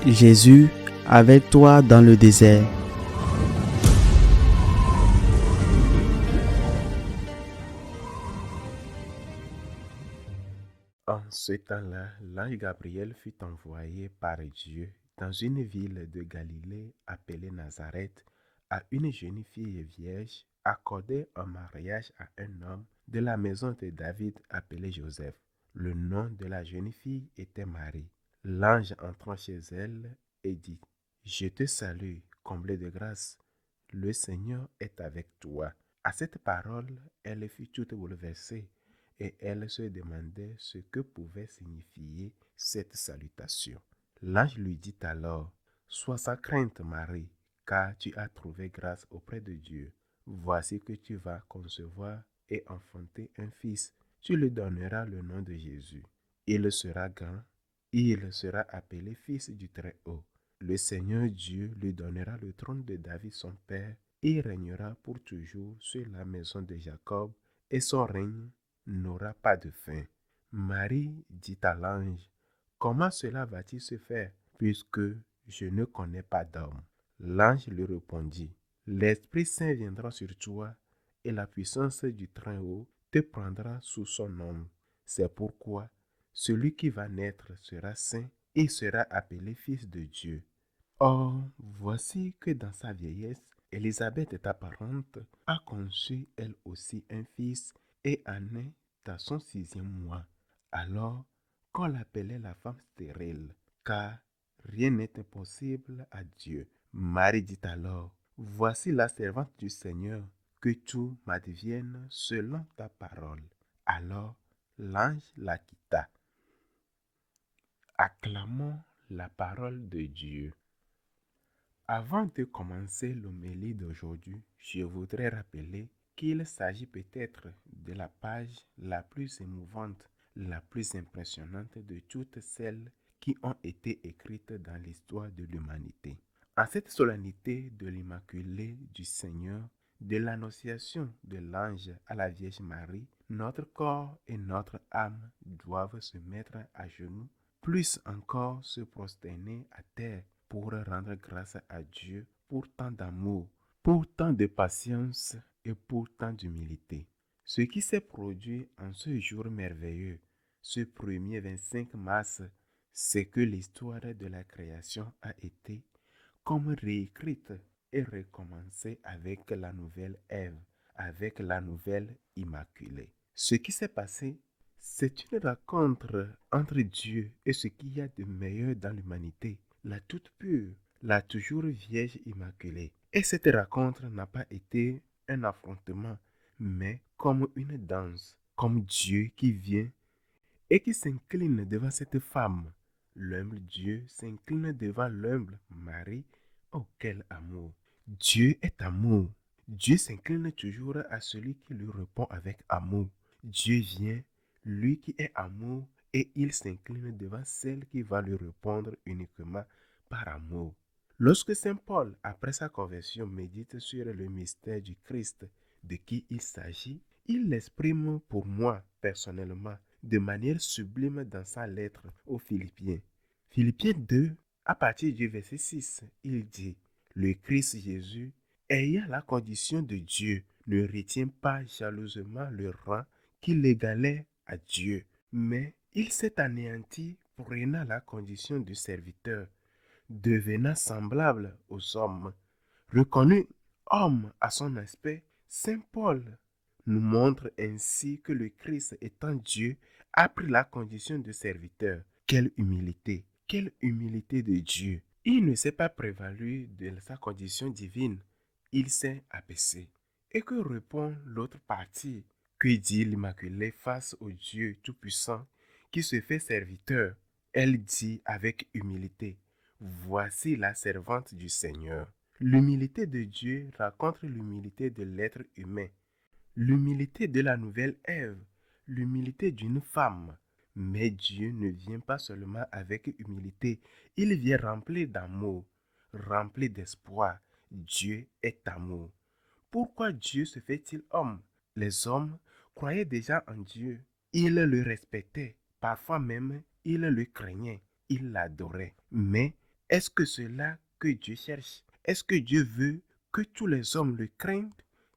Jésus, avec toi dans le désert. En ce temps-là, l'ange Gabriel fut envoyé par Dieu dans une ville de Galilée appelée Nazareth à une jeune fille vierge accordée en mariage à un homme de la maison de David appelé Joseph. Le nom de la jeune fille était Marie. L'ange entrant chez elle et dit, Je te salue, comblée de grâce, le Seigneur est avec toi. À cette parole, elle fut toute bouleversée et elle se demandait ce que pouvait signifier cette salutation. L'ange lui dit alors, Sois sans crainte, Marie, car tu as trouvé grâce auprès de Dieu. Voici que tu vas concevoir et enfanter un fils. Tu lui donneras le nom de Jésus. Il sera grand, il sera appelé fils du Très-Haut. Le Seigneur Dieu lui donnera le trône de David son père. Il régnera pour toujours sur la maison de Jacob et son règne n'aura pas de fin. Marie dit à l'ange, Comment cela va-t-il se faire, puisque je ne connais pas d'homme? L'ange lui répondit, L'Esprit Saint viendra sur toi, et la puissance du Très-Haut te prendra sous son ombre. C'est pourquoi celui qui va naître sera saint et sera appelé fils de Dieu. Or, voici que dans sa vieillesse, Élisabeth, ta parente, a conçu elle aussi un fils et en est à son 6e mois. Alors qu'on l'appelait la femme stérile, car rien n'est impossible à Dieu. Marie dit alors, Voici la servante du Seigneur, que tout m'advienne selon ta parole. Alors l'ange la quitta. Acclamons la parole de Dieu. Avant de commencer l'homélie d'aujourd'hui, je voudrais rappeler qu'il s'agit peut-être de la page la plus émouvante, la plus impressionnante de toutes celles qui ont été écrites dans l'histoire de l'humanité. En cette solennité de l'Immaculée du Seigneur, de l'annonciation de l'ange à la Vierge Marie, notre corps et notre âme doivent se mettre à genoux, plus encore se prosterner à terre pour rendre grâce à Dieu pour tant d'amour, pour tant de patience et pour tant d'humilité. Ce qui s'est produit en ce jour merveilleux, ce premier 25 mars, c'est que l'histoire de la création a été comme réécrite et recommencée avec la nouvelle Ève, avec la nouvelle Immaculée. Ce qui s'est passé, c'est une rencontre entre Dieu et ce qu'il y a de meilleur dans l'humanité, la toute pure, la toujours vierge immaculée. Et cette rencontre n'a pas été un affrontement, mais comme une danse, comme Dieu qui vient et qui s'incline devant cette femme. L'humble Dieu s'incline devant l'humble Marie. Oh, quel amour! Dieu est amour. Dieu s'incline toujours à celui qui lui répond avec amour. Dieu vient, lui qui est amour, et il s'incline devant celle qui va lui répondre uniquement par amour. Lorsque Saint Paul, après sa conversion, médite sur le mystère du Christ de qui il s'agit, il l'exprime pour moi, personnellement, de manière sublime dans sa lettre aux Philippiens. Philippiens 2, à partir du verset 6, il dit, Le Christ Jésus, ayant la condition de Dieu, ne retient pas jalousement le rang qui l'égalait à Dieu, mais il s'est anéanti prenant la condition de serviteur, devenant semblable aux hommes. Reconnu homme à son aspect, Saint Paul nous montre ainsi que le Christ étant Dieu a pris la condition de serviteur. Quelle humilité de Dieu. Il ne s'est pas prévalu de sa condition divine, il s'est abaissé. Et que répond l'autre partie? Que dit l'Immaculée face au Dieu Tout-Puissant qui se fait serviteur? Elle dit avec humilité, Voici la servante du Seigneur. L'humilité de Dieu raconte l'humilité de l'être humain, l'humilité de la nouvelle Ève, l'humilité d'une femme. Mais Dieu ne vient pas seulement avec humilité, il vient rempli d'amour, rempli d'espoir. Dieu est amour. Pourquoi Dieu se fait-il homme? Les hommes croyaient déjà en Dieu. Ils le respectaient, parfois même ils le craignaient, ils l'adoraient. Mais Est-ce que c'est là que Dieu cherche? Est-ce que Dieu veut que tous les hommes le craignent?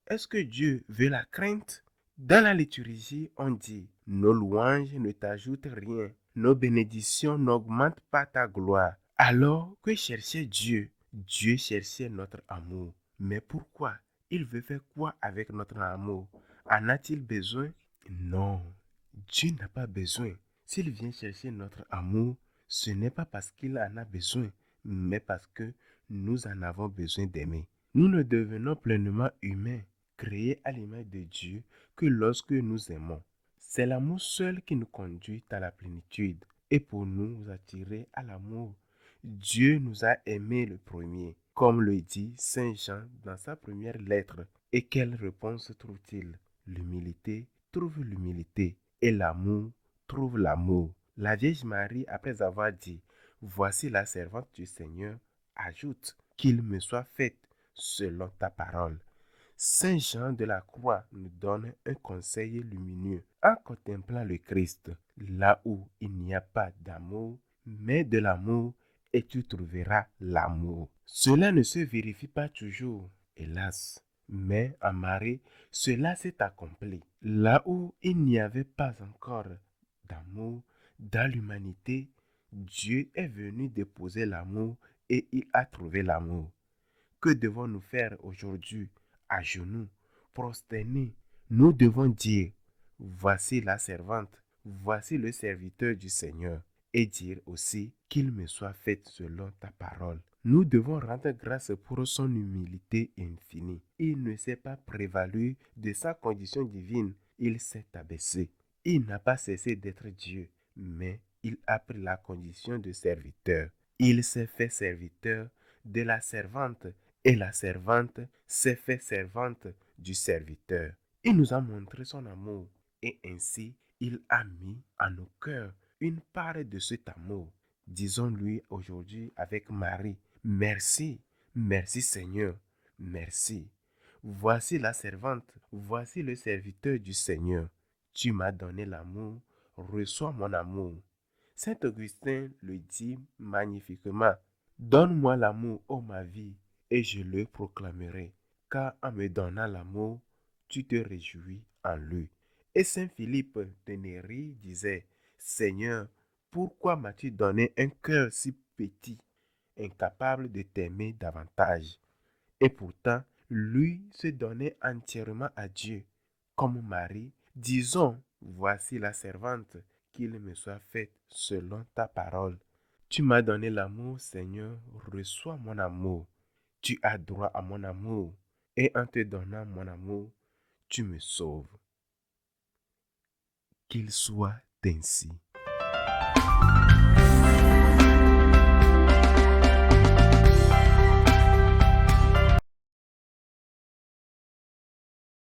Est-ce que Dieu veut la crainte? Dans la liturgie, on dit, nos louanges ne t'ajoutent rien, nos bénédictions n'augmentent pas ta gloire. Alors que cherchait Dieu? Dieu cherchait notre amour. Mais pourquoi? Il veut faire quoi avec notre amour? En a-t-il besoin? Non, Dieu n'a pas besoin. S'il vient chercher notre amour, ce n'est pas parce qu'il en a besoin, mais parce que nous en avons besoin d'aimer. Nous ne devenons pleinement humains, créés à l'image de Dieu, que lorsque nous aimons. C'est l'amour seul qui nous conduit à la plénitude. Et pour nous attirer à l'amour, Dieu nous a aimés le premier, comme le dit Saint Jean dans sa première lettre. Et quelle réponse trouve-t-il? L'humilité trouve l'humilité et l'amour trouve l'amour. La Vierge Marie, après avoir dit, voici la servante du Seigneur, ajoute, qu'il me soit fait selon ta parole. Saint Jean de la Croix nous donne un conseil lumineux en contemplant le Christ, là où il n'y a pas d'amour, mais de l'amour, et tu trouveras l'amour. Cela ne se vérifie pas toujours, hélas, mais en Marie, cela s'est accompli. Là où il n'y avait pas encore d'amour dans l'humanité, Dieu est venu déposer l'amour et il a trouvé l'amour. Que devons-nous faire aujourd'hui? À genoux, prosternés, nous devons dire, voici la servante, voici le serviteur du Seigneur, et dire aussi qu'il me soit fait selon ta parole. Nous devons rendre grâce pour son humilité infinie. Il ne s'est pas prévalu de sa condition divine, il s'est abaissé. Il n'a pas cessé d'être Dieu, mais il a pris la condition de serviteur. Il s'est fait serviteur de la servante et la servante s'est fait servante du serviteur. Il nous a montré son amour et ainsi il a mis à nos cœurs une part de cet amour. Disons-lui aujourd'hui avec Marie, merci, merci Seigneur, merci. Voici la servante, voici le serviteur du Seigneur. Tu m'as donné l'amour, reçois mon amour. Saint Augustin le dit magnifiquement. Donne-moi l'amour, ô ma vie, et je le proclamerai, car en me donnant l'amour, tu te réjouis en lui. Et Saint Philippe de Néri disait, Seigneur, pourquoi m'as-tu donné un cœur si petit, incapable de t'aimer davantage? Et pourtant, lui se donnait entièrement à Dieu. Comme Marie, disons, voici la servante, qu'il me soit fait selon ta parole. Tu m'as donné l'amour, Seigneur, reçois mon amour. Tu as droit à mon amour, et en te donnant mon amour, tu me sauves. Qu'il soit ainsi.